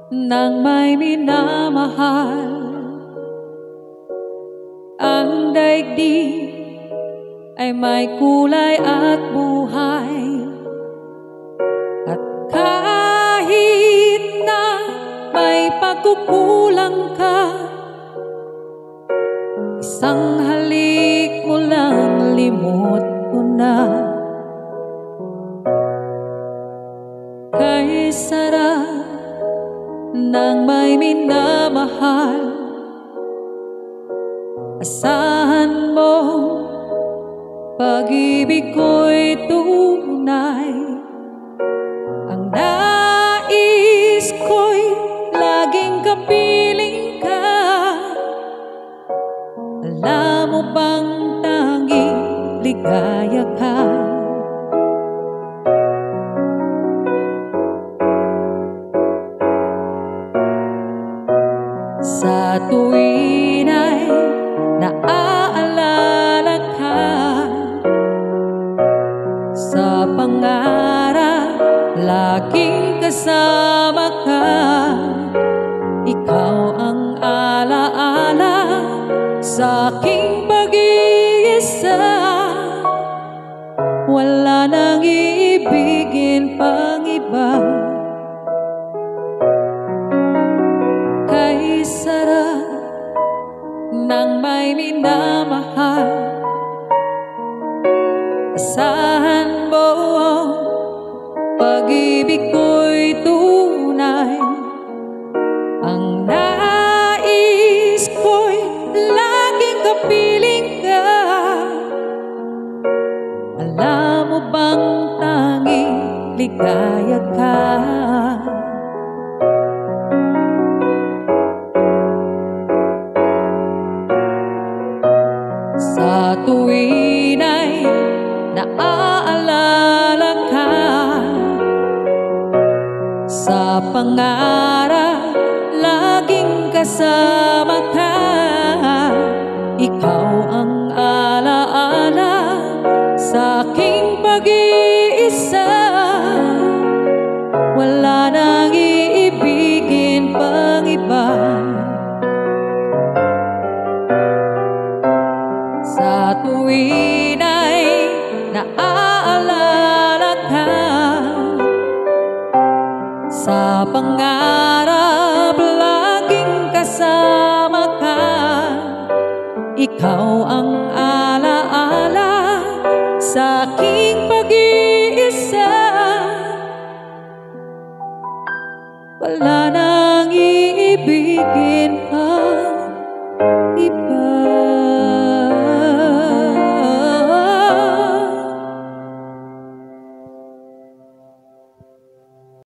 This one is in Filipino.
Nang may minamahal, ang daigdig ay may kulay at buhay. At kahit na may pagkukulang ka, isang halik mo lang limot ko na. Kay sarap nang may minamahal, asahan mo pag-ibig ko'y tunay. Ang nais ko'y laging kapiling ka. Alam mo bang tanging ligaya ka? Sa tuwin ay naaalala ka, sa pangarap laging kasama ka. Ikaw ang alaala sa aking pag-iisa. Wala nang iibigin pang iba. Kay sarap nang may minamahal, asahan mo pag-ibig ko'y tunay. Ang nais ko'y laging kapiling ka. Alam mo bang tanging ligaya ka? Sa tuwin ay naaalala ka, sa pangarap laging kasama ka. Ikaw ang alaala sa aking pag-iisa. Wala nang iibigin pang iba. Sa tuwin ay naaalala ka, sa pangarap laging kasama ka. Ikaw ang alaala sa aking pag-iisa. Wala nang iibigin pang iba.